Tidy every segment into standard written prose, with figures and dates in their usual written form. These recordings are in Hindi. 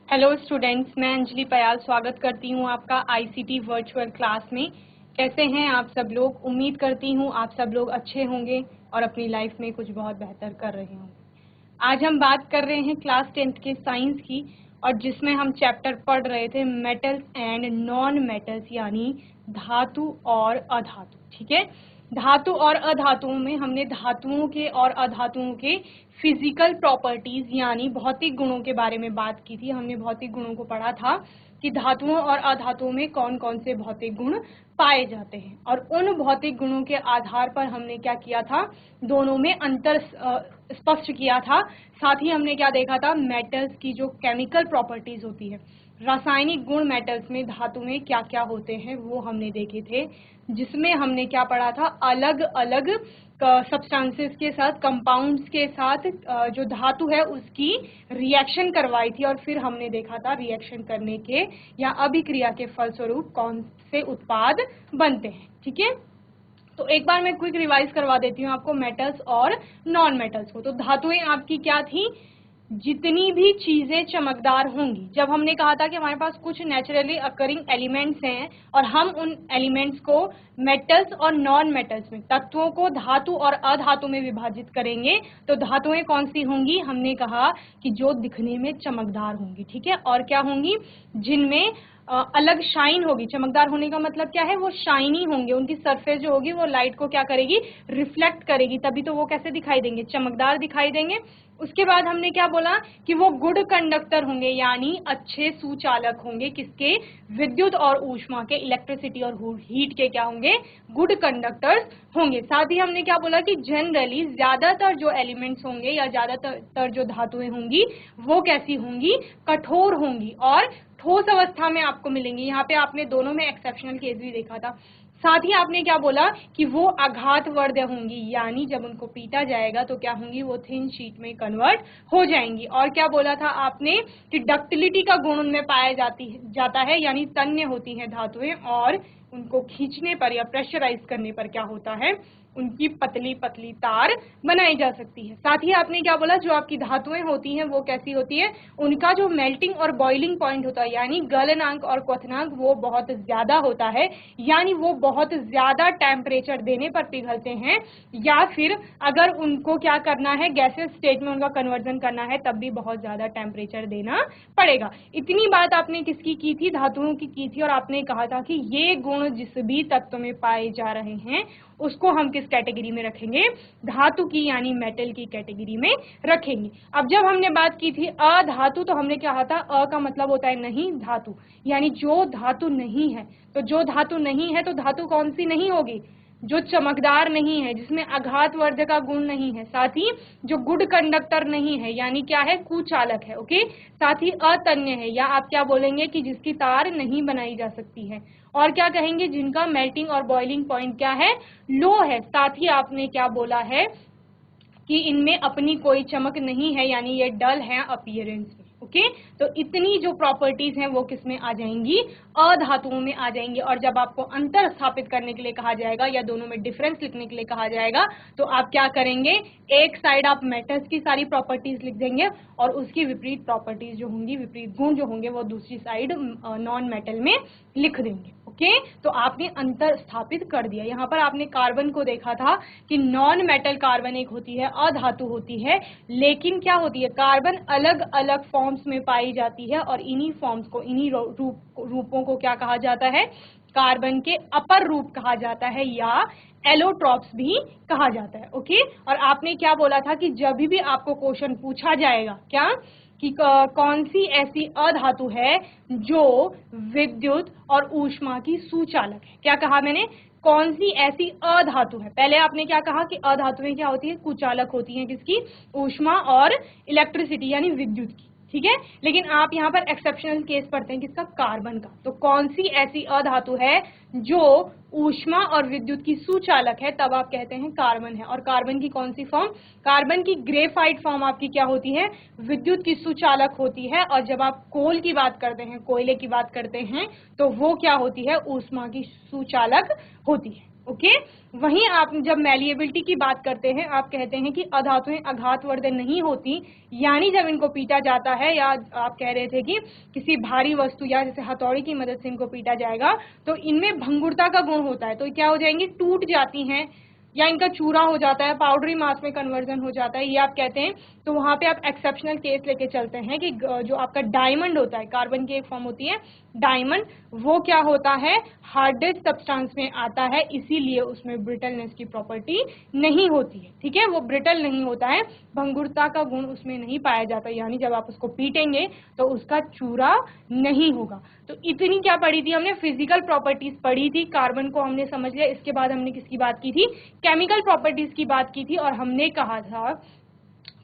हेलो स्टूडेंट्स, मैं अंजलि पयाल स्वागत करती हूँ आपका आईसीटी वर्चुअल क्लास में। कैसे हैं आप सब लोग? उम्मीद करती हूँ आप सब लोग अच्छे होंगे और अपनी लाइफ में कुछ बहुत बेहतर कर रहे होंगे। आज हम बात कर रहे हैं क्लास 10th के साइंस की, और जिसमें हम चैप्टर पढ़ रहे थे मेटल्स एंड नॉन मेटल्स, यानी धातु और अधातु। ठीक है, धातु और अधातुओं में हमने धातुओं के और अधातुओं के फिजिकल प्रॉपर्टीज यानी भौतिक गुणों के बारे में बात की थी। हमने भौतिक गुणों को पढ़ा था कि धातुओं और अधातुओं में कौन कौन से भौतिक गुण पाए जाते हैं, और उन भौतिक गुणों के आधार पर हमने क्या किया था, दोनों में अंतर स्पष्ट किया था। साथ ही हमने क्या देखा था, मेटल्स की जो केमिकल प्रॉपर्टीज होती है, रासायनिक गुण मेटल्स में, धातु में क्या क्या होते हैं वो हमने देखे थे। जिसमें हमने क्या पढ़ा था, अलग अलग सब्सटेंसेस के साथ, कंपाउंड्स के साथ जो धातु है उसकी रिएक्शन करवाई थी, और फिर हमने देखा था रिएक्शन करने के या अभिक्रिया के फलस्वरूप कौन से उत्पाद बनते हैं। ठीक है, तो एक बार मैं क्विक रिवाइज करवा देती हूँ आपको मेटल्स और नॉन मेटल्स को। तो धातुएं आपकी क्या थी, जितनी भी चीजें चमकदार होंगी। जब हमने कहा था कि हमारे पास कुछ नेचुरली अकरिंग एलिमेंट्स हैं और हम उन एलिमेंट्स को मेटल्स और नॉन मेटल्स में, तत्वों को धातु और अधातु में विभाजित करेंगे, तो धातुएं कौन सी होंगी, हमने कहा कि जो दिखने में चमकदार होंगी। ठीक है, और क्या होंगी, जिनमें अलग शाइन होगी। चमकदार होने का मतलब क्या है, वो शाइनी होंगे, उनकी सरफेस जो होगी वो लाइट को क्या करेगी, रिफ्लेक्ट करेगी, तभी तो वो कैसे दिखाई देंगे, चमकदार दिखाई देंगे। उसके बाद हमने क्या बोला कि वो गुड कंडक्टर होंगे, यानी अच्छे सुचालक होंगे। किसके, विद्युत और ऊष्मा के, इलेक्ट्रिसिटी और हीट के क्या होंगे, गुड कंडक्टर्स होंगे। साथ ही हमने क्या बोला कि जनरली ज्यादातर जो एलिमेंट्स होंगे या ज्यादातर जो धातुएं होंगी वो कैसी होंगी, कठोर होंगी और ठोस अवस्था में आपको मिलेंगी। यहाँ पे आपने दोनों में एक्सेप्शनल केस भी देखा था। साथ ही आपने क्या बोला कि वो आघातवर्ध होंगी, यानी जब उनको पीटा जाएगा तो क्या होंगी, वो थिन शीट में कन्वर्ट हो जाएंगी। और क्या बोला था आपने कि डक्टिलिटी का गुण उनमें पाया जाता है, यानी तन्य होती हैं धातुएं, और उनको खींचने पर या प्रेशराइज करने पर क्या होता है, उनकी पतली पतली तार बनाई जा सकती है। साथ ही आपने क्या बोला, जो आपकी धातुएं होती हैं वो कैसी होती है, उनका जो मेल्टिंग और बॉइलिंग पॉइंट होता है, यानी गलनांक और क्वथनांक, वो बहुत ज्यादा होता है, यानी वो बहुत ज्यादा टेम्परेचर देने पर पिघलते हैं, या फिर अगर उनको क्या करना है, गैसेस स्टेट में उनका कन्वर्जन करना है, तब भी बहुत ज्यादा टेम्परेचर देना पड़ेगा। इतनी बात आपने किसकी की थी, धातुओं की थी, और आपने कहा था कि ये गुण जिस भी तत्व में पाए जा रहे हैं उसको हम किस कैटेगरी में रखेंगे, धातु की यानी मेटल की कैटेगरी में रखेंगे। अब जब हमने बात की थी अधातु, तो हमने क्या कहा था, अ का मतलब होता है नहीं, धातु, यानी जो धातु नहीं है। तो जो धातु नहीं है, तो धातु कौन सी नहीं होगी, जो चमकदार नहीं है, जिसमें आघातवर्ध का गुण नहीं है, साथ ही जो गुड कंडक्टर नहीं है, यानी क्या है, कुचालक है। ओके, साथ ही अतन्य है, या आप क्या बोलेंगे कि जिसकी तार नहीं बनाई जा सकती है, और क्या कहेंगे, जिनका मेल्टिंग और बॉइलिंग पॉइंट क्या है, लो है। साथ ही आपने क्या बोला है कि इनमें अपनी कोई चमक नहीं है, यानी ये डल है अपीयरेंस में। ओके, तो इतनी जो प्रॉपर्टीज हैं वो किस में आ जाएंगी, अधातुओं में आ जाएंगी। और जब आपको अंतर स्थापित करने के लिए कहा जाएगा या दोनों में डिफरेंस लिखने के लिए कहा जाएगा, तो आप क्या करेंगे, एक साइड आप मेटल्स की सारी प्रॉपर्टीज लिख देंगे और उसकी विपरीत प्रॉपर्टीज जो होंगी, विपरीत गुण जो होंगे, वो दूसरी साइड नॉन मेटल में लिख देंगे। ओके, तो आपने अंतर स्थापित कर दिया। यहाँ पर आपने कार्बन को देखा था कि नॉन मेटल कार्बन एक होती है, अधातु होती है, लेकिन क्या होती है, कार्बन अलग अलग फॉर्म्स में पाई जाती है, और इन्हीं फॉर्म्स को, इन्हीं रूपों को क्या कहा जाता है, कार्बन के अपर रूप कहा जाता है, या एलोट्रॉप्स भी कहा जाता है। ओके, और आपने क्या बोला था कि जब भी आपको क्वेश्चन पूछा जाएगा क्या, कि कौन सी ऐसी अधातु है जो विद्युत और ऊष्मा की सुचालक है, क्या कहा मैंने, कौन सी ऐसी अधातु है। पहले आपने क्या कहा कि अधातुएं क्या होती है, कुचालक होती हैं, किसकी, ऊष्मा और इलेक्ट्रिसिटी यानी विद्युत की। ठीक है, लेकिन आप यहाँ पर एक्सेप्शनल केस पढ़ते हैं किसका, कार्बन का। तो कौन सी ऐसी अधातु है जो ऊष्मा और विद्युत की सुचालक है, तब आप कहते हैं कार्बन है। और कार्बन की कौन सी फॉर्म, कार्बन की ग्रेफाइट फॉर्म आपकी क्या होती है, विद्युत की सुचालक होती है। और जब आप कोल की बात करते हैं, कोयले की बात करते हैं, तो वो क्या होती है, ऊष्मा की सुचालक होती है। ओके। वहीं आप जब मैलिएबिलिटी की बात करते हैं, आप कहते हैं कि अधातुएं आघातवर्धन नहीं होती, यानी जब इनको पीटा जाता है, या आप कह रहे थे कि किसी भारी वस्तु या जैसे हथौड़ी की मदद से इनको पीटा जाएगा तो इनमें भंगुरता का गुण होता है, तो क्या हो जाएंगी, टूट जाती हैं, या इनका चूरा हो जाता है, पाउडरी मास में कन्वर्जन हो जाता है, ये आप कहते हैं। तो वहां पे आप एक्सेप्शनल केस लेके चलते हैं कि जो आपका डायमंड होता है, कार्बन की एक फॉर्म होती है डायमंड, वो क्या होता है, हार्डेस्ट सब्सटेंस में आता है, इसीलिए उसमें ब्रिटलनेस की प्रॉपर्टी नहीं होती है, ठीक है, वो ब्रिटल नहीं होता है, भंगुरता का गुण उसमें नहीं पाया जाता, यानी जब आप उसको पीटेंगे तो उसका चूरा नहीं होगा। तो इतनी क्या पढ़ी थी हमने, फिजिकल प्रॉपर्टीज पढ़ी थी, कार्बन को हमने समझ लिया। इसके बाद हमने किसकी बात की थी, केमिकल प्रॉपर्टीज की बात की थी, और हमने कहा था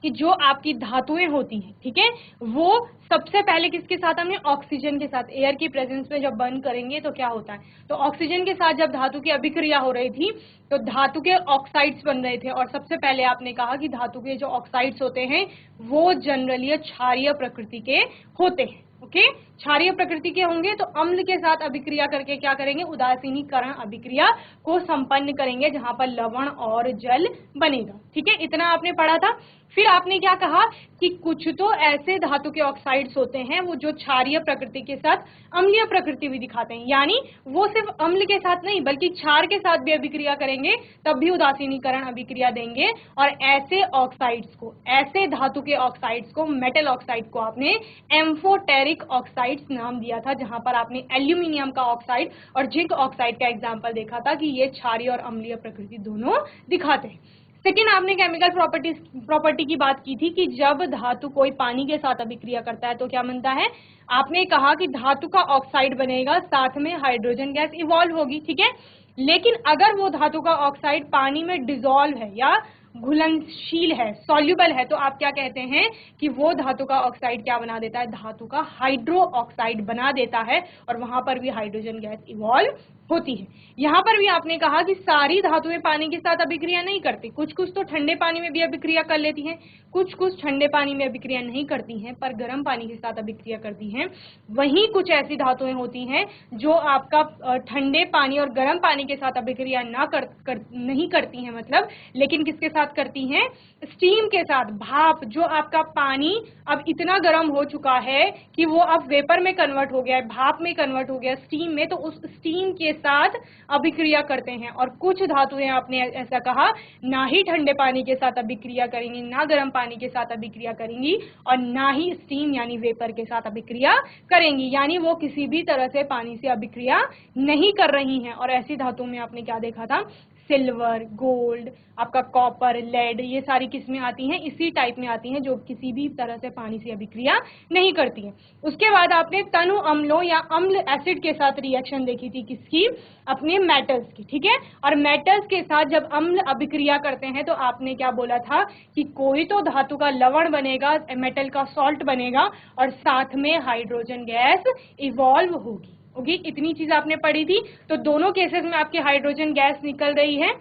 कि जो आपकी धातुएं होती हैं, ठीक है, वो सबसे पहले किसके साथ, हमने ऑक्सीजन के साथ, एयर की प्रेजेंस में जब बर्न करेंगे तो क्या होता है, तो ऑक्सीजन के साथ जब धातु की अभिक्रिया हो रही थी तो धातु के ऑक्साइड्स बन रहे थे, और सबसे पहले आपने कहा कि धातु के जो ऑक्साइड्स होते हैं वो जनरली क्षारीय प्रकृति के होते हैं। ओके, क्षारीय प्रकृति के होंगे तो अम्ल के साथ अभिक्रिया करके क्या करेंगे, उदासीनीकरण अभिक्रिया को संपन्न करेंगे, जहां पर लवण और जल बनेगा, ठीक है, इतना आपने पढ़ा था। फिर आपने क्या कहा कि कुछ तो ऐसे धातु के ऑक्साइड्स होते हैं वो जो क्षारीय प्रकृति के साथ अम्लीय प्रकृति भी दिखाते हैं, यानी वो सिर्फ अम्ल के साथ नहीं बल्कि क्षार के साथ भी अभिक्रिया करेंगे, तब भी उदासीनीकरण अभिक्रिया देंगे। और ऐसे ऑक्साइड्स को, ऐसे धातु के ऑक्साइड्स को, मेटल ऑक्साइड को आपने एम्फोटेरिक ऑक्साइड्स नाम दिया था, जहां पर आपने एल्यूमिनियम का ऑक्साइड और जिंक ऑक्साइड का एग्जाम्पल देखा था कि ये क्षारीय और अम्लीय प्रकृति दोनों दिखाते हैं। सेकेंड, आपने केमिकल प्रॉपर्टी की बात की थी कि जब धातु कोई पानी के साथ अभिक्रिया करता है तो क्या बनता है, आपने कहा कि धातु का ऑक्साइड बनेगा, साथ में हाइड्रोजन गैस इवॉल्व होगी, ठीक है। लेकिन अगर वो धातु का ऑक्साइड पानी में डिसॉल्व है या घुलनशील है, सॉल्युबल है, तो आप क्या कहते हैं कि वो धातु का ऑक्साइड क्या बना देता है, धातु का हाइड्रो ऑक्साइड बना देता है, और वहां पर भी हाइड्रोजन गैस इवॉल्व होती है। यहां पर भी आपने कहा कि सारी धातुएं पानी के साथ अभिक्रिया नहीं करती, कुछ कुछ तो ठंडे पानी में भी अभिक्रिया कर लेती हैं, कुछ कुछ ठंडे पानी में अभिक्रिया नहीं करती हैं पर गर्म पानी के साथ अभिक्रिया करती हैं। वहीं कुछ ऐसी धातुएं होती हैं जो आपका ठंडे पानी और गर्म पानी के साथ अभिक्रिया नहीं करती हैं, मतलब, लेकिन किसके साथ करती हैं, स्टीम के साथ, भाप, जो आपका पानी अब इतना गर्म हो चुका है कि वो अब वेपर में कन्वर्ट हो गया है, भाप में कन्वर्ट हो गया, स्टीम में, तो उस स्टीम के साथ अभिक्रिया करते हैं। और कुछ धातुएं आपने ऐसा कहा ना ही ठंडे पानी के साथ अभिक्रिया करेंगी, ना गर्म पानी के साथ अभिक्रिया करेंगी, और ना ही स्टीम यानी वेपर के साथ अभिक्रिया करेंगी, यानी वो किसी भी तरह से पानी से अभिक्रिया नहीं कर रही हैं। और ऐसी धातुओं में आपने क्या देखा था, सिल्वर, गोल्ड, आपका कॉपर, लेड, ये सारी किस्में आती हैं, इसी टाइप में आती हैं जो किसी भी तरह से पानी से अभिक्रिया नहीं करती हैं। उसके बाद आपने तनु अम्लों या अम्ल एसिड के साथ रिएक्शन देखी थी, किसकी, अपने मेटल्स की, ठीक है। और मेटल्स के साथ जब अम्ल अभिक्रिया करते हैं तो आपने क्या बोला था कि कोई तो धातु का लवण बनेगा, मेटल का सॉल्ट बनेगा, और साथ में हाइड्रोजन गैस इवॉल्व होगी। ओके, इतनी चीज आपने पढ़ी थी। तो दोनों केसेस में आपकी हाइड्रोजन गैस निकल रही है,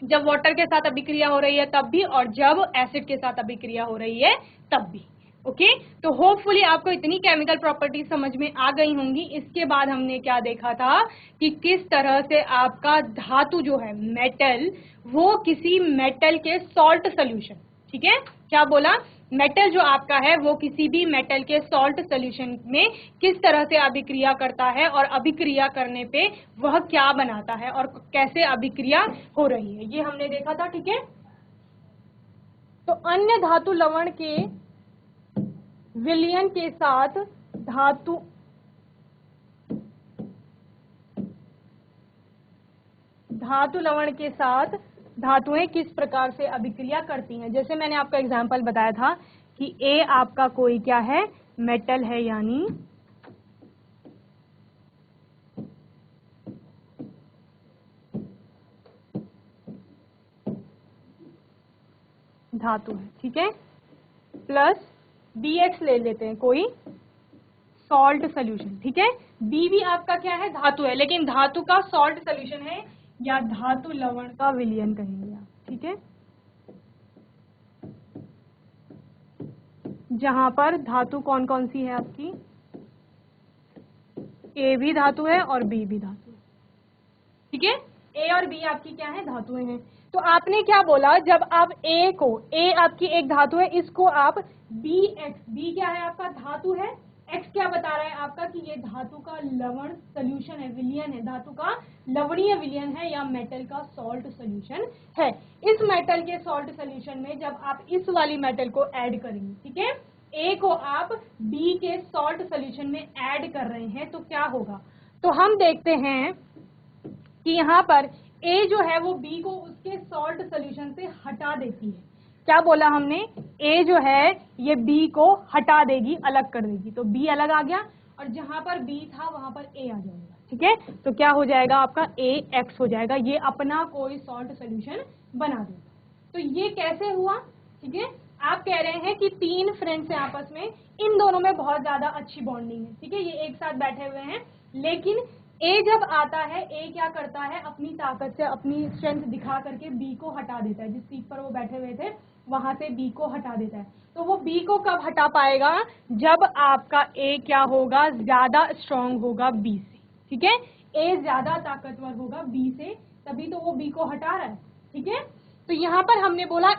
जब वाटर के साथ अभिक्रिया हो रही है तब भी, और जब एसिड के साथ अभिक्रिया हो रही है तब भी। ओके, तो होपफुली आपको इतनी केमिकल प्रॉपर्टीज समझ में आ गई होंगी। इसके बाद हमने क्या देखा था कि किस तरह से आपका धातु जो है मेटल, वो किसी मेटल के सॉल्ट सोल्यूशन, ठीक है, क्या बोला, मेटल जो आपका है वो किसी भी मेटल के सॉल्ट सोल्यूशन में किस तरह से अभिक्रिया करता है, और अभिक्रिया करने पे वह क्या बनाता है और कैसे अभिक्रिया हो रही है, ये हमने देखा था, ठीक है। तो अन्य धातु लवण के विलयन के साथ धातु लवण के साथ धातुएं किस प्रकार से अभिक्रिया करती हैं। जैसे मैंने आपका एग्जांपल बताया था कि ए आपका कोई क्या है, मेटल है, यानी धातु है, ठीक है, प्लस BX ले लेते हैं, कोई सॉल्ट सोल्यूशन, ठीक है। बी भी आपका क्या है, धातु है, लेकिन धातु का सॉल्ट सोल्यूशन है, या धातु लवण का विलयन कहेंगे आप, ठीक है, जहां पर धातु कौन कौन सी है आपकी, ए भी धातु है और बी भी धातु है, ठीक है। ए और बी आपकी क्या है, धातुएं हैं। तो आपने क्या बोला, जब आप ए को, ए आपकी एक धातु है, इसको आप बी एक्स, बी क्या है आपका, धातु है, एक्स क्या बता रहा है आपका कि ये धातु का लवण सोल्यूशन है, विलयन है, धातु का लवणीय विलयन है या मेटल का सॉल्ट सोल्यूशन है। इस मेटल के सॉल्ट सोल्यूशन में जब आप इस वाली मेटल को ऐड करेंगे, ठीक है, ए को आप बी के सॉल्ट सोल्यूशन में ऐड कर रहे हैं, तो क्या होगा, तो हम देखते हैं कि यहाँ पर ए जो है वो बी को उसके सॉल्ट सोल्यूशन से हटा देती है। क्या बोला हमने, ए जो है ये बी को हटा देगी, अलग कर देगी, तो बी अलग आ गया और जहां पर बी था वहां पर ए आ जाएगा, ठीक है। तो क्या हो जाएगा आपका, ए एक्स हो जाएगा, ये अपना कोई सॉल्ट सोल्यूशन बना देगा। तो ये कैसे हुआ, ठीक है, आप कह रहे हैं कि तीन फ्रेंड्स हैं आपस में, इन दोनों में बहुत ज्यादा अच्छी बॉन्डिंग है, ठीक है, ये एक साथ बैठे हुए हैं, लेकिन ए जब आता है, ए क्या करता है, अपनी ताकत से, अपनी स्ट्रेंथ दिखा करके बी को हटा देता है, जिस सीट पर वो बैठे हुए थे वहां से बी को हटा देता है। तो वो बी को कब हटा पाएगा, जब आपका ए क्या होगा, ज्यादा स्ट्रांग होगा बी से, ठीक है, ए ज्यादा ताकतवर होगा बी से, तभी तो वो बी को हटा रहा है, ठीक है। तो यहाँ पर हमने बोला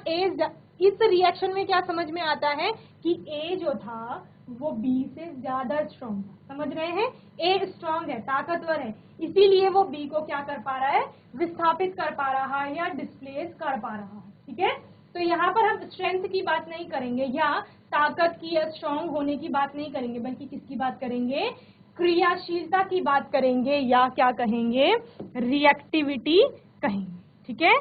इस रिएक्शन में क्या समझ में आता है कि ए जो था वो बी से ज्यादा स्ट्रांग था, समझ रहे हैं, ए स्ट्रांग है, ताकतवर है, इसीलिए वो बी को क्या कर पा रहा है, विस्थापित कर पा रहा है या डिस्प्लेस कर पा रहा है, ठीक है। तो यहाँ पर हम स्ट्रेंथ की बात नहीं करेंगे या ताकत की या स्ट्रांग होने की बात नहीं करेंगे, बल्कि किसकी बात करेंगे, क्रियाशीलता की बात करेंगे, या क्या कहेंगे, रिएक्टिविटी कहेंगे, ठीक है।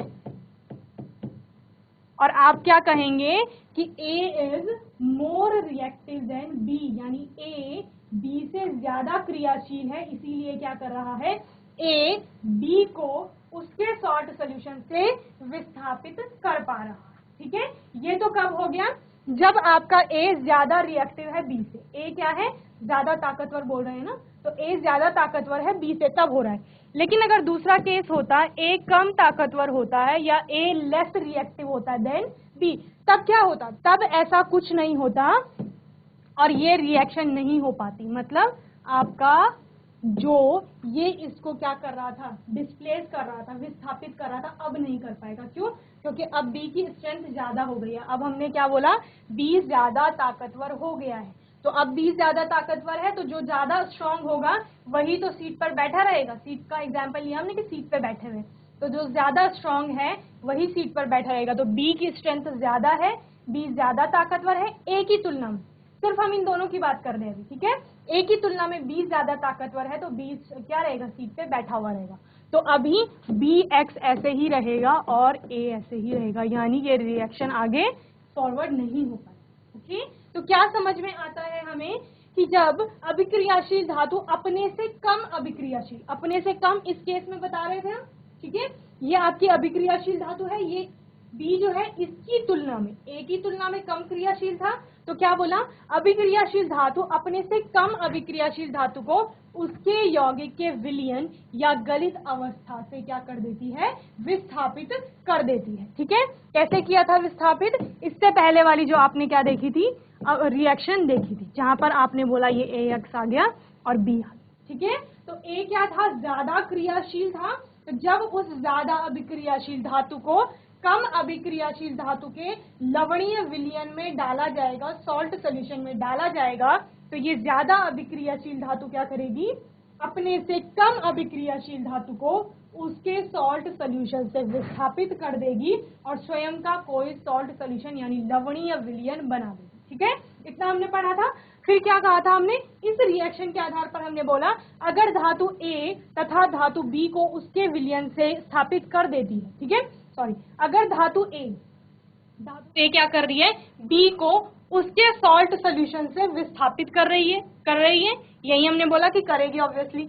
और आप क्या कहेंगे कि A is more reactive than B, यानी A B से ज्यादा क्रियाशील है, इसीलिए क्या कर रहा है, A B को उसके सॉल्ट सोल्यूशन से विस्थापित कर पा रहा है, ठीक है। ये तो कब हो गया, जब आपका A ज्यादा रिएक्टिव है B से, A क्या है, ज्यादा ताकतवर बोल रहे हैं ना, तो A ज्यादा ताकतवर है B से, तब हो रहा है। लेकिन अगर दूसरा केस होता, A कम ताकतवर होता है या A लेस रिएक्टिव होता है देन B, तब क्या होता, तब ऐसा कुछ नहीं होता और ये रिएक्शन नहीं हो पाती, मतलब आपका जो ये इसको क्या कर रहा था, डिस्प्लेस कर रहा था, विस्थापित कर रहा था, अब नहीं कर पाएगा, क्यों, क्योंकि अब B की स्ट्रेंथ ज्यादा हो गई है। अब हमने क्या बोला, B ज्यादा ताकतवर हो गया है, तो अब B ज्यादा ताकतवर है, तो जो ज्यादा स्ट्रांग होगा वही तो सीट पर बैठा रहेगा। सीट का एग्जांपल लिया हमने कि सीट पे बैठे हुए, तो जो ज्यादा स्ट्रांग है वही सीट पर बैठा रहेगा। तो B की स्ट्रेंथ ज्यादा है, B ज्यादा ताकतवर है A की तुलना में, सिर्फ हम इन दोनों की बात कर रहे हैं अभी, ठीक है। A की तुलना में B ज्यादा ताकतवर है, तो B क्या रहेगा, सीट पे बैठा हुआ रहेगा। तो अभी BX ऐसे ही रहेगा और A ऐसे ही रहेगा, यानी ये रिएक्शन आगे फॉरवर्ड नहीं हो पाएगा, ओके। तो क्या समझ में आता है हमें कि जब अभिक्रियाशील धातु अपने से कम अभिक्रियाशील, अपने से कम इस केस में बता रहे थे हम, ठीक है, ये आपकी अभिक्रियाशील धातु है, ये B जो है इसकी तुलना में, A की तुलना में कम क्रियाशील था, तो क्या बोला, अभिक्रियाशील धातु अपने से कम अभिक्रियाशील धातु को उसके यौगिक के विलयन या गलित अवस्था से क्या कर देती है, विस्थापित कर देती है, ठीक है। कैसे किया था विस्थापित, इससे पहले वाली जो आपने क्या देखी थी, रिएक्शन देखी थी, जहां पर आपने बोला ये AX आ गया और B आ गया, ठीक है। तो A क्या था, ज्यादा क्रियाशील था, तो जब उस ज्यादा अभिक्रियाशील धातु को कम अभिक्रियाशील धातु के लवणीय विलयन में डाला जाएगा, सॉल्ट सोल्यूशन में डाला जाएगा, तो ये ज्यादा अभिक्रियाशील धातु क्या करेगी, अपने से कम अभिक्रियाशील धातु को उसके सॉल्ट सोल्यूशन से विस्थापित कर देगी और स्वयं का कोई सॉल्ट सोल्यूशन यानी लवणीय विलयन बना देगी, ठीक है। इतना हमने पढ़ा था। फिर क्या कहा था हमने, इस रिएक्शन के आधार पर हमने बोला अगर धातु A तथा धातु B को उसके विलयन से स्थापित कर देती है, ठीक है, सॉरी, अगर धातु A क्या कर रही है, B को उसके सॉल्ट सोल्यूशन से विस्थापित कर रही है, यही हमने बोला कि करेगी ऑब्वियसली,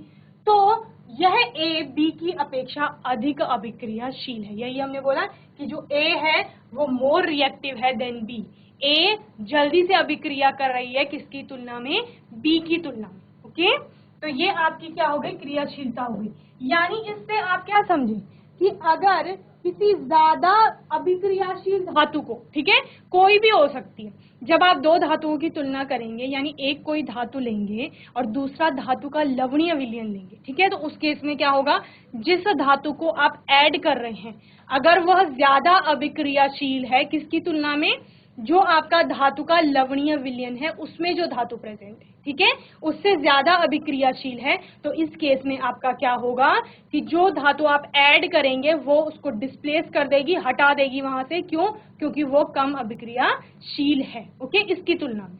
तो यह A B की अपेक्षा अधिक अभिक्रियाशील है, यही हमने बोला कि जो A है वो मोर रिएक्टिव है देन B, A जल्दी से अभिक्रिया कर रही है किसकी तुलना में, B की तुलना में, ओके। तो ये आपकी क्या हो गई, क्रियाशीलता हो गई। यानी इससे आप क्या समझे कि अगर किसी ज्यादा अभिक्रियाशील धातु को, ठीक है, कोई भी हो सकती है। जब आप दो धातुओं की तुलना करेंगे, यानी एक कोई धातु लेंगे और दूसरा धातु का लवणीय विलयन लेंगे, ठीक है, तो उस केस में क्या होगा, जिस धातु को आप ऐड कर रहे हैं अगर वह ज्यादा अभिक्रियाशील है किसकी तुलना में, जो आपका धातु का लवणीय विलयन है उसमें जो धातु प्रेजेंट है, ठीक है, उससे ज्यादा अभिक्रियाशील है, तो इस केस में आपका क्या होगा कि जो धातु आप ऐड करेंगे वो उसको डिस्प्लेस कर देगी, हटा देगी वहां से। क्यों? क्योंकि वो कम अभिक्रियाशील है, ओके, इसकी तुलना में।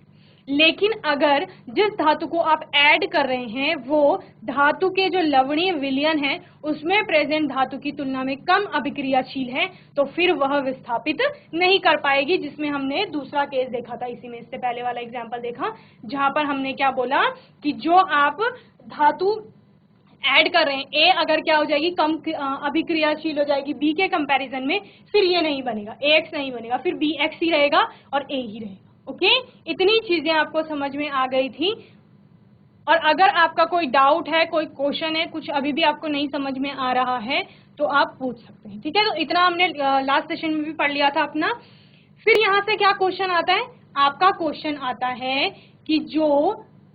लेकिन अगर जिस धातु को आप ऐड कर रहे हैं वो धातु के जो लवणीय विलयन है उसमें प्रेजेंट धातु की तुलना में कम अभिक्रियाशील है, तो फिर वह विस्थापित नहीं कर पाएगी, जिसमें हमने दूसरा केस देखा था, इसी में इससे पहले वाला एग्जांपल देखा, जहां पर हमने क्या बोला कि जो आप धातु ऐड कर रहे हैं, ए अगर क्या हो जाएगी, कम अभिक्रियाशील हो जाएगी बी के कंपैरिजन में, फिर ये नहीं बनेगा, AX नहीं बनेगा, फिर BX ही रहेगा और A ही रहेगा। ओके, इतनी चीजें आपको समझ में आ गई थी। और अगर आपका कोई डाउट है, कोई क्वेश्चन है, कुछ अभी भी आपको नहीं समझ में आ रहा है तो आप पूछ सकते हैं, ठीक है। तो इतना हमने लास्ट सेशन में भी पढ़ लिया था अपना। फिर यहाँ से क्या क्वेश्चन आता है, आपका क्वेश्चन आता है कि जो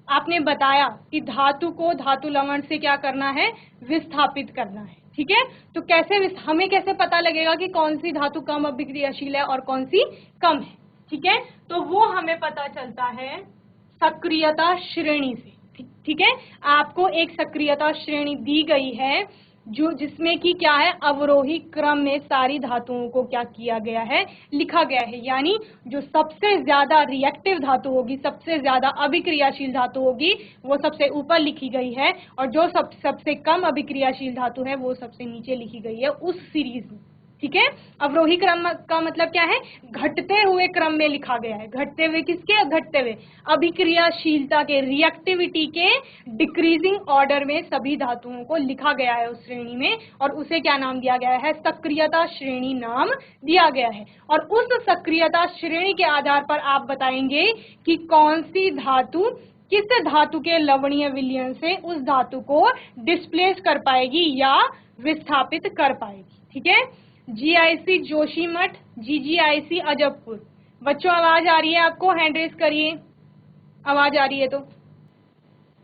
आपने बताया कि धातु को धातु लवण से क्या करना है, विस्थापित करना है, ठीक है। तो कैसे, हमें कैसे पता लगेगा कि कौन सी धातु कम अभिक्रियाशील है और कौन सी कम है, ठीक है। तो वो हमें पता चलता है सक्रियता श्रेणी से, ठीक है। आपको एक सक्रियता श्रेणी दी गई है जो जिसमें कि क्या है, अवरोही क्रम में सारी धातुओं को क्या किया गया है, लिखा गया है। यानी जो सबसे ज्यादा रिएक्टिव धातु होगी, सबसे ज्यादा अभिक्रियाशील धातु होगी, वो सबसे ऊपर लिखी गई है, और जो सबसे कम अभिक्रियाशील धातु है वो सबसे नीचे लिखी गई है उस सीरीज में, ठीक है। अवरोही क्रम का मतलब क्या है, घटते हुए क्रम में लिखा गया है। घटते हुए किसके, घटते हुए अभिक्रियाशीलता के, रिएक्टिविटी के डिक्रीजिंग ऑर्डर में सभी धातुओं को लिखा गया है उस श्रेणी में, और उसे क्या नाम दिया गया है, सक्रियता श्रेणी नाम दिया गया है। और उस सक्रियता श्रेणी के आधार पर आप बताएंगे कि कौन सी धातु किस धातु के लवणीय विलयन से उस धातु को डिस्प्लेस कर पाएगी या विस्थापित कर पाएगी, ठीक है। GIC Joshimath, GGIC Ajabpur. बच्चों आवाज आ रही है आपको, हैंड रेज करिए, आवाज आ रही है तो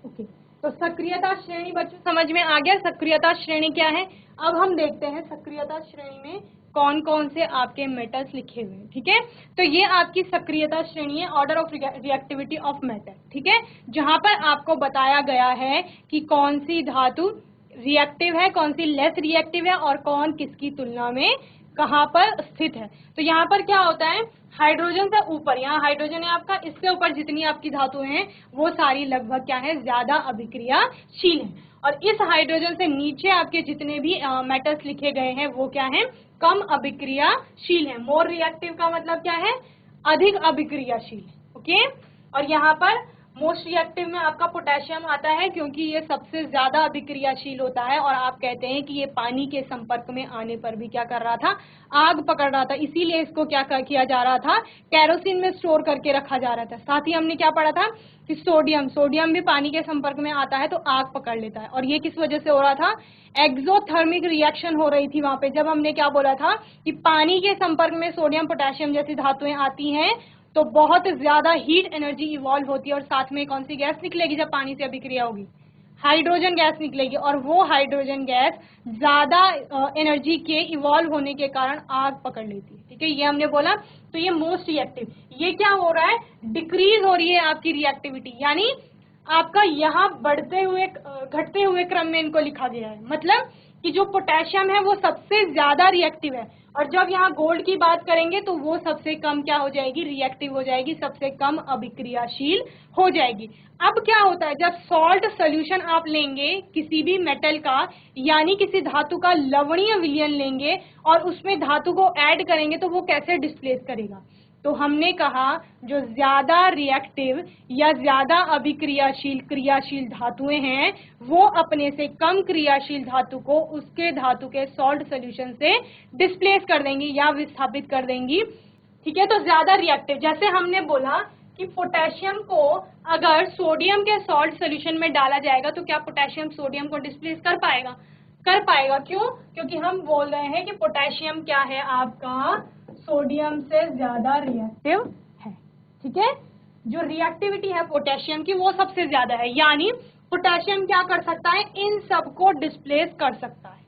ओके। तो सक्रियता श्रेणी बच्चों समझ में आ गया, सक्रियता श्रेणी क्या है। अब हम देखते हैं सक्रियता श्रेणी में कौन कौन से आपके मेटल्स लिखे हुए हैं, ठीक है। तो ये आपकी सक्रियता श्रेणी है, order of reactivity of metal, ठीक है, जहां पर आपको बताया गया है कि कौन सी धातु रिएक्टिव है, कौन सी लेस रिएक्टिव है और कौन किसकी तुलना में कहां पर स्थित है। तो यहाँ पर क्या होता है, हाइड्रोजन से ऊपर, यहाँ हाइड्रोजन है आपका, इससे ऊपर जितनी आपकी धातुएं हैं वो सारी लगभग क्या है, ज्यादा अभिक्रियाशील है। और इस हाइड्रोजन से नीचे आपके जितने भी मेटल्स लिखे गए हैं वो क्या है, कम अभिक्रियाशील है। मोर रिएक्टिव का मतलब क्या है, अधिक अभिक्रियाशील, ओके। और यहाँ पर मोस्ट रिएक्टिव में आपका पोटेशियम आता है, क्योंकि ये सबसे ज्यादा अभिक्रियाशील होता है, और आप कहते हैं कि ये पानी के संपर्क में आने पर भी क्या कर रहा था, आग पकड़ रहा था, इसीलिए इसको क्या किया जा रहा था, केरोसिन में स्टोर करके रखा जा रहा था। साथ ही हमने क्या पढ़ा था कि सोडियम भी पानी के संपर्क में आता है तो आग पकड़ लेता है, और ये किस वजह से हो रहा था, एक्सोथर्मिक रिएक्शन हो रही थी वहां पे। जब हमने क्या बोला था कि पानी के संपर्क में सोडियम पोटेशियम जैसी धातुएं आती हैं तो बहुत ज्यादा हीट एनर्जी इवॉल्व होती है, और साथ में कौन सी गैस निकलेगी जब पानी से अभिक्रिया होगी, हाइड्रोजन गैस निकलेगी, और वो हाइड्रोजन गैस ज्यादा एनर्जी के इवॉल्व होने के कारण आग पकड़ लेती है, ठीक है, ये हमने बोला। तो ये मोस्ट रिएक्टिव, ये क्या हो रहा है, डिक्रीज हो रही है आपकी रिएक्टिविटी, यानी आपका यहाँ बढ़ते हुए घटते हुए क्रम में इनको लिखा गया है। मतलब कि जो पोटेशियम है वो सबसे ज्यादा रिएक्टिव है, और जब यहाँ गोल्ड की बात करेंगे तो वो सबसे कम क्या हो जाएगी, रिएक्टिव हो जाएगी, सबसे कम अभिक्रियाशील हो जाएगी। अब क्या होता है, जब सॉल्ट सोल्यूशन आप लेंगे किसी भी मेटल का, यानी किसी धातु का लवणीय विलयन लेंगे और उसमें धातु को ऐड करेंगे तो वो कैसे डिस्प्लेस करेगा। तो हमने कहा जो ज्यादा रिएक्टिव या ज्यादा अभिक्रियाशील क्रियाशील धातुएं हैं वो अपने से कम क्रियाशील धातु को उसके धातु के सॉल्ट सॉल्यूशन से डिस्प्लेस कर देंगी या विस्थापित कर देंगी, ठीक है। तो ज्यादा रिएक्टिव, जैसे हमने बोला कि पोटेशियम को अगर सोडियम के सॉल्ट सॉल्यूशन में डाला जाएगा तो क्या पोटेशियम सोडियम को डिस्प्लेस कर पाएगा, कर पाएगा। क्यों? क्योंकि हम बोल रहे हैं कि पोटेशियम क्या है आपका, सोडियम से ज्यादा रिएक्टिव है। ठीक है, जो रिएक्टिविटी है पोटेशियम की वो सबसे ज्यादा है, यानी पोटेशियम क्या कर सकता है, इन सबको डिस्प्लेस कर सकता है।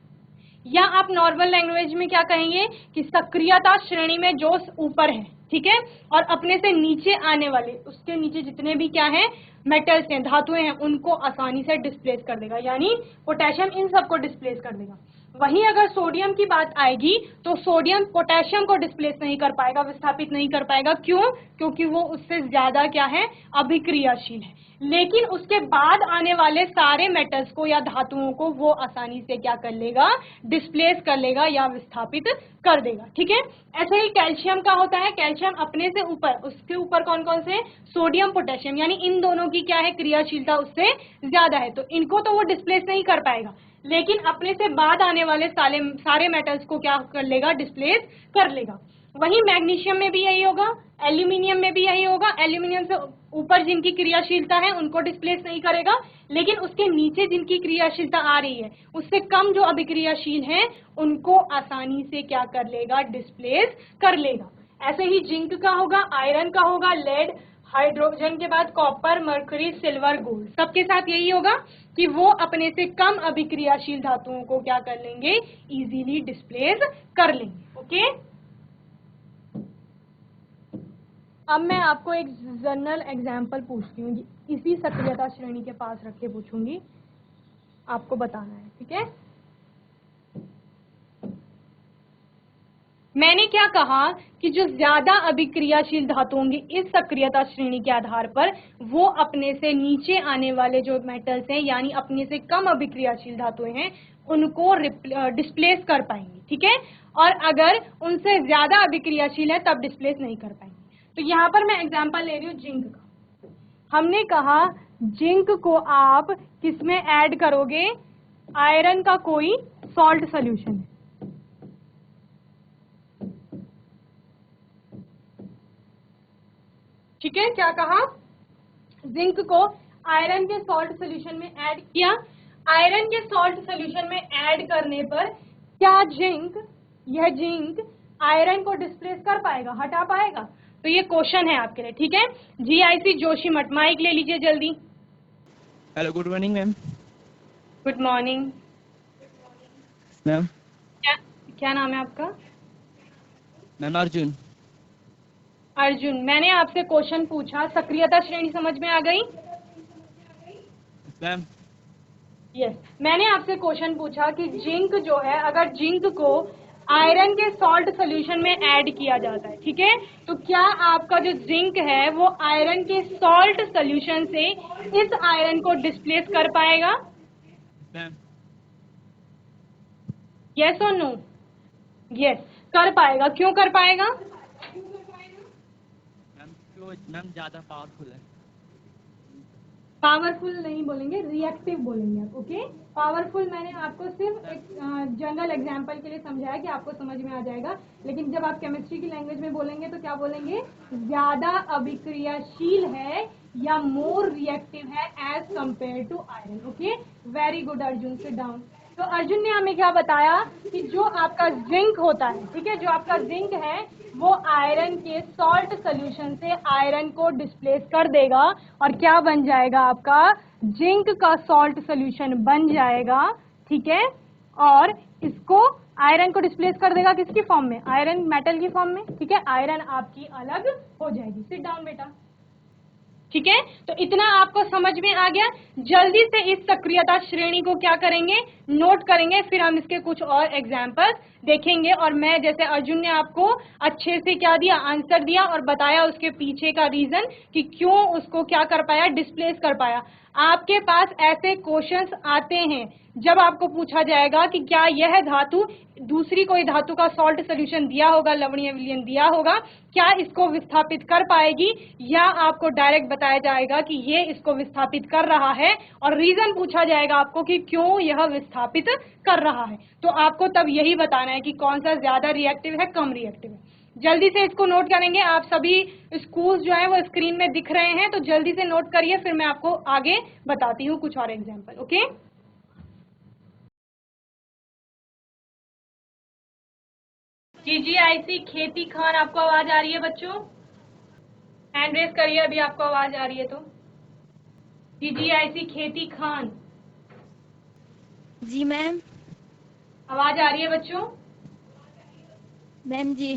या आप नॉर्मल लैंग्वेज में क्या कहेंगे कि सक्रियता श्रेणी में जो ऊपर है, ठीक है, और अपने से नीचे आने वाले, उसके नीचे जितने भी क्या है मेटल्स हैं, धातुएं हैं, उनको आसानी से डिस्प्लेस कर देगा, यानी पोटेशियम इन सबको डिस्प्लेस कर देगा। वहीं अगर सोडियम की बात आएगी तो सोडियम पोटेशियम को डिस्प्लेस नहीं कर पाएगा, विस्थापित नहीं कर पाएगा। क्यों? क्योंकि वो उससे ज्यादा क्या है, अभिक्रियाशील है। लेकिन उसके बाद आने वाले सारे मेटल्स को या धातुओं को वो आसानी से क्या कर लेगा, डिस्प्लेस कर लेगा या विस्थापित कर देगा। ठीक है, ऐसे ही कैल्शियम का होता है, कैल्शियम अपने से ऊपर, उसके ऊपर कौन कौन से, सोडियम पोटेशियम, यानी इन दोनों की क्या है, क्रियाशीलता उससे ज्यादा है, तो इनको तो वो डिस्प्लेस नहीं कर पाएगा, लेकिन अपने से बाद आने वाले सारे मेटल्स को क्या कर लेगा, डिस्प्लेस कर लेगा। वहीं मैग्नीशियम में भी यही होगा, एल्यूमिनियम में भी यही होगा। एल्यूमिनियम से ऊपर जिनकी क्रियाशीलता है उनको डिस्प्लेस नहीं करेगा, लेकिन उसके नीचे जिनकी क्रियाशीलता आ रही है उससे कम जो अभिक्रियाशील हैं उनको आसानी से क्या कर लेगा, डिस्प्लेस कर लेगा। ऐसे ही जिंक का होगा, आयरन का होगा, लेड, हाइड्रोजन के बाद कॉपर, मरकरी, सिल्वर, गोल्ड, सबके साथ यही होगा कि वो अपने से कम अभिक्रियाशील धातुओं को क्या कर लेंगे, इजीली डिस्प्लेस कर लेंगे। ओके, अब मैं आपको एक जनरल एग्जाम्पल पूछती हूँ, इसी सक्रियता श्रेणी के पास रख के पूछूंगी, आपको बताना है। ठीक है, मैंने क्या कहा कि जो ज्यादा अभिक्रियाशील धातु होंगी इस सक्रियता श्रेणी के आधार पर वो अपने से नीचे आने वाले जो मेटल्स हैं, यानी अपने से कम अभिक्रियाशील धातुएं हैं, उनको डिस्प्लेस कर पाएंगे। ठीक है, और अगर उनसे ज्यादा अभिक्रियाशील है तब डिस्प्लेस नहीं कर पाएंगे। तो यहाँ पर मैं एग्जांपल ले रही हूँ जिंक का। हमने कहा जिंक को आप किसमें ऐड करोगे, आयरन का कोई सॉल्ट सोल्यूशन है। ठीक है, क्या कहा, जिंक को आयरन के सॉल्ट सोल्यूशन में ऐड किया। आयरन के सॉल्ट सोल्यूशन में ऐड करने पर क्या यह जिंक आयरन को डिस्प्लेस कर पाएगा, हटा पाएगा? तो ये क्वेश्चन है आपके लिए। ठीक है, जीआईसी जोशीमठ, माइक ले लीजिए जल्दी। Hello, good morning ma'am. Good morning ma'am. क्या नाम है आपका? मैम अर्जुन। अर्जुन, मैंने आपसे क्वेश्चन पूछा, सक्रियता श्रेणी समझ में आ गई? मैम यस, मैंने आपसे क्वेश्चन पूछा कि जिंक जो है, अगर जिंक को आयरन के सॉल्ट सोल्यूशन में ऐड किया जाता है, ठीक है, तो क्या आपका जो जिंक है वो आयरन के सॉल्ट सोल्यूशन से इस आयरन को डिस्प्लेस कर पाएगा? मैम यस और नो? यस, कर पाएगा। क्यों कर पाएगा? मैम ज्यादा पावरफुल है। पावरफुल नहीं बोलेंगे, रिएक्टिव बोलेंगे आप। ओके, पावरफुल मैंने आपको सिर्फ एक जनरल एग्जांपल के लिए समझाया कि आपको समझ में आ जाएगा, लेकिन जब आप केमिस्ट्री की लैंग्वेज में बोलेंगे तो क्या बोलेंगे, ज्यादा अभिक्रियाशील है या मोर रिएक्टिव है as compare to iron. Okay, very good Arjun, sit down. तो अर्जुन ने हमें क्या बताया कि जो आपका जिंक होता है, ठीक है, जो आपका जिंक है वो आयरन के सॉल्ट सोल्यूशन से आयरन को डिस्प्लेस कर देगा और क्या बन जाएगा, आपका जिंक का सॉल्ट सोल्यूशन बन जाएगा। ठीक है, और इसको आयरन को डिस्प्लेस कर देगा किसकी फॉर्म में, आयरन मेटल की फॉर्म में। ठीक है, आयरन आपकी अलग हो जाएगी। सिट डाउन बेटा। ठीक है, तो इतना आपको समझ में आ गया। जल्दी से इस सक्रियता श्रेणी को क्या करेंगे, नोट करेंगे, फिर हम इसके कुछ और एग्जाम्पल्स देखेंगे। और मैं जैसे अर्जुन ने आपको अच्छे से क्या दिया, आंसर दिया और बताया उसके पीछे का रीजन कि क्यों उसको क्या कर पाया, डिस्प्लेस कर पाया। आपके पास ऐसे क्वेश्चंस आते हैं जब आपको पूछा जाएगा कि क्या यह धातु दूसरी कोई धातु का सॉल्ट सोल्यूशन दिया होगा, लवणीय विलयन दिया होगा, क्या इसको विस्थापित कर पाएगी, या आपको डायरेक्ट बताया जाएगा कि ये इसको विस्थापित कर रहा है और रीजन पूछा जाएगा आपको कि क्यों यह विस्थापित कर रहा है। तो आपको तब यही बताना है कि कौन सा ज्यादा रिएक्टिव है, कम रिएक्टिव है। जल्दी से इसको नोट करेंगे। आप सभी स्कूल्स जो है वो स्क्रीन में दिख रहे हैं, तो जल्दी से नोट करिए, फिर मैं आपको आगे बताती हूँ कुछ और एग्जाम्पल। ओके। GGIC खेती खान, आपको आवाज आ रही है बच्चों? हैंड रेज करिए अभी आपको आवाज आ रही है तो। GGIC खेती खान, जी मैम। आवाज आ रही है बच्चों? मैम जी।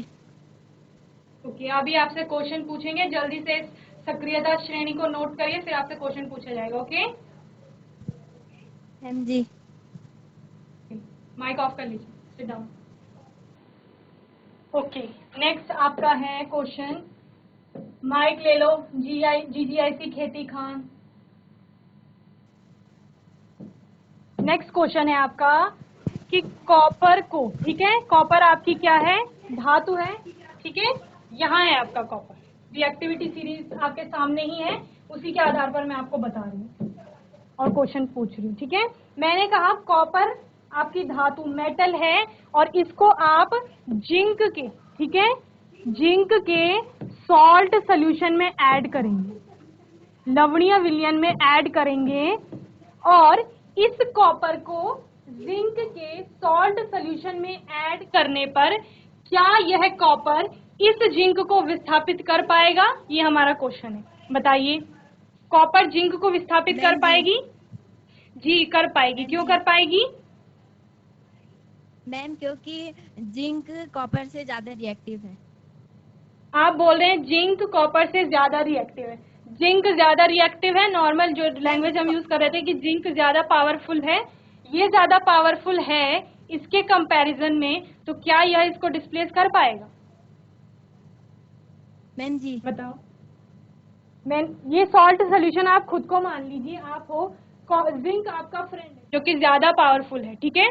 ओके, अभी आपसे क्वेश्चन पूछेंगे, जल्दी से सक्रियता श्रेणी को नोट करिए, फिर आपसे क्वेश्चन पूछा जाएगा। Okay, ma'am ji. Mike off कर लीजिए, सिट डाउन। ओके, नेक्स्ट आपका है क्वेश्चन, माइक ले लो। GGIC खेती खान, नेक्स्ट क्वेश्चन है आपका कि कॉपर को, ठीक है, कॉपर आपकी क्या है, धातु है, ठीक है, यहाँ है आपका कॉपर। रिएक्टिविटी सीरीज आपके सामने ही है, उसी के आधार पर मैं आपको बता रही हूँ और क्वेश्चन पूछ रही हूँ, ठीक है। मैंने कहा कॉपर आपकी धातु मेटल है और इसको आप जिंक के, ठीक है, जिंक के सॉल्ट सॉल्यूशन में ऐड करेंगे, लवणीय विलयन में ऐड करेंगे और इस कॉपर को जिंक के सॉल्ट सॉल्यूशन में ऐड करने पर क्या यह कॉपर इस जिंक को विस्थापित कर पाएगा? ये हमारा क्वेश्चन है, बताइए। कॉपर जिंक को विस्थापित कर पाएगी? जी कर पाएगी। क्यों कर पाएगी मैम? क्योंकि जिंक कॉपर से ज्यादा रिएक्टिव है। आप बोल रहे हैं जिंक कॉपर से ज्यादा रिएक्टिव है। जिंक ज्यादा रिएक्टिव है, नॉर्मल जो लैंग्वेज हम यूज कर रहे थे कि जिंक ज्यादा पावरफुल है, ये ज्यादा पावरफुल है इसके कंपैरिजन में, तो क्या यह इसको डिस्प्लेस कर पाएगा? मैम जी। बताओ। मैं ये सॉल्ट सोल्यूशन आप खुद को मान लीजिए, आप हो, जिंक आपका फ्रेंड है जो कि ज्यादा पावरफुल है, ठीक है।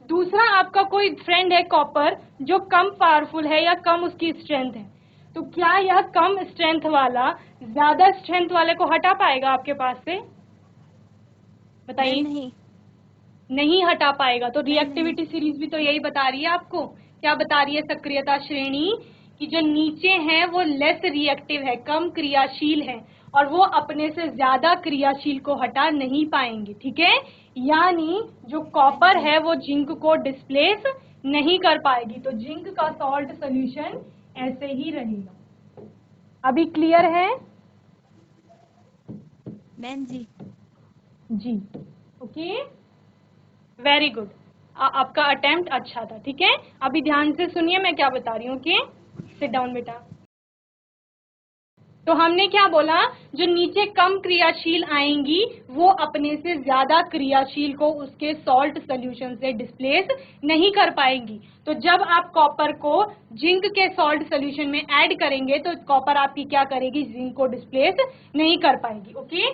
दूसरा आपका कोई फ्रेंड है कॉपर जो कम पावरफुल है या कम उसकी स्ट्रेंथ है, तो क्या यह कम स्ट्रेंथ वाला ज्यादा स्ट्रेंथ वाले को हटा पाएगा आपके पास से? बताइए। नहीं, नहीं हटा पाएगा। तो रिएक्टिविटी सीरीज भी तो यही बता रही है आपको। क्या बता रही है सक्रियता श्रेणी? कि जो नीचे है वो लेस रिएक्टिव है, कम क्रियाशील है, और वो अपने से ज्यादा क्रियाशील को हटा नहीं पाएंगे, ठीक है। यानी जो कॉपर है वो जिंक को डिस्प्लेस नहीं कर पाएगी, तो जिंक का सॉल्ट सॉल्यूशन ऐसे ही रहेगा। अभी क्लियर है? मैम जी। जी, ओके, वेरी गुड। आपका अटेम्प्ट अच्छा था, ठीक है। अभी ध्यान से सुनिए मैं क्या बता रही हूँ। ओके, सिट डाउन बेटा। तो हमने क्या बोला, जो नीचे कम क्रियाशील आएंगी वो अपने से ज्यादा क्रियाशील को उसके सॉल्ट सॉल्यूशन से डिस्प्लेस नहीं कर पाएंगी। तो जब आप कॉपर को जिंक के सॉल्ट सॉल्यूशन में ऐड करेंगे तो कॉपर आपकी क्या करेगी, जिंक को डिस्प्लेस नहीं कर पाएगी। ओके,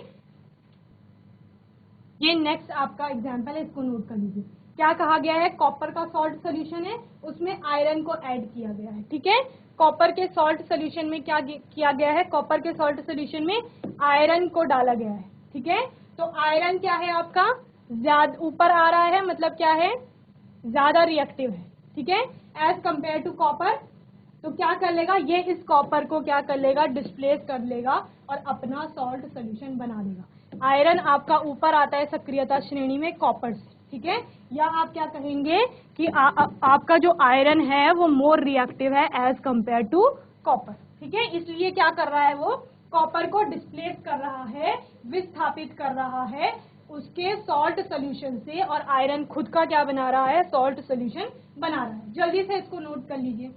ये नेक्स्ट आपका एग्जाम्पल है, इसको नोट कर लीजिए। क्या कहा गया है, कॉपर का सॉल्ट सोल्यूशन है, उसमें आयरन को ऐड किया गया है, ठीक है। कॉपर के सॉल्ट सोल्यूशन में क्या किया गया है, कॉपर के सॉल्ट सोल्यूशन में आयरन को डाला गया है, ठीक है। तो आयरन क्या है आपका, ज्यादा ऊपर आ रहा है, मतलब क्या है, ज्यादा रिएक्टिव है, ठीक है, एज कंपेयर टू कॉपर। तो क्या कर लेगा ये, इस कॉपर को क्या कर लेगा, डिस्प्लेस कर लेगा और अपना सॉल्ट सोल्यूशन बना देगा। आयरन आपका ऊपर आता है सक्रियता श्रेणी में कॉपर से, ठीक है। या आप क्या कहेंगे कि आपका जो आयरन है वो मोर रिएक्टिव है एज कंपेयर टू कॉपर, ठीक है। इसलिए क्या कर रहा है, वो कॉपर को डिस्प्लेस कर रहा है, विस्थापित कर रहा है उसके सॉल्ट सोल्यूशन से, और आयरन खुद का क्या बना रहा है, सॉल्ट सोल्यूशन बना रहा है। जल्दी से इसको नोट कर लीजिए।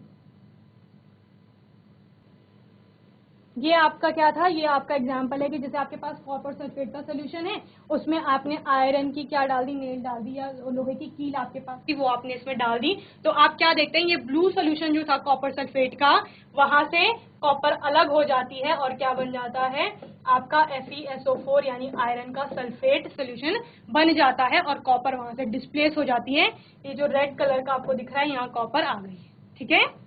ये आपका क्या था, ये आपका एग्जाम्पल है कि जैसे आपके पास कॉपर सल्फेट का सोल्यूशन है, उसमें आपने आयरन की क्या डाल दी, नेल डाल दी, या लोहे की कील आपके पास थी वो आपने इसमें डाल दी। तो आप क्या देखते हैं, ये ब्लू सोल्यूशन जो था कॉपर सल्फेट का, वहां से कॉपर अलग हो जाती है और क्या बन जाता है आपका FeSO4 यानी आयरन का सल्फेट सोल्यूशन बन जाता है, और कॉपर वहां से डिस्प्लेस हो जाती है। ये जो रेड कलर का आपको दिख रहा है, यहाँ कॉपर आ गई है, ठीक है।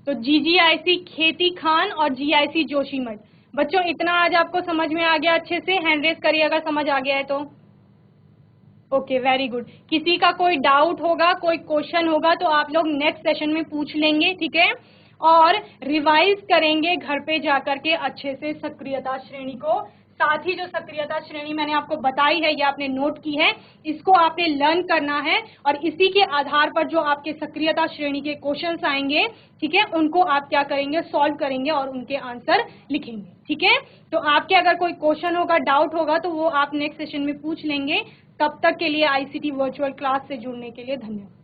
तो GGIC खेती खान और GIC जोशीमठ। बच्चों इतना आज आपको समझ में आ गया अच्छे से? हैंड रेज करिए अगर समझ आ गया है तो। Okay, very good. किसी का कोई डाउट होगा, कोई क्वेश्चन होगा तो आप लोग नेक्स्ट सेशन में पूछ लेंगे, ठीक है। और रिवाइज करेंगे घर पे जाकर के अच्छे से सक्रियता श्रेणी को साथ ही जो सक्रियता श्रेणी मैंने आपको बताई है, ये आपने नोट की है, इसको आपने लर्न करना है और इसी के आधार पर जो आपके सक्रियता श्रेणी के क्वेश्चंस आएंगे, ठीक है, उनको आप क्या करेंगे, सॉल्व करेंगे और उनके आंसर लिखेंगे। ठीक है, तो आपके अगर कोई क्वेश्चन होगा, डाउट होगा, तो वो आप नेक्स्ट सेशन में पूछ लेंगे। तब तक के लिए ICT वर्चुअल क्लास से जुड़ने के लिए धन्यवाद।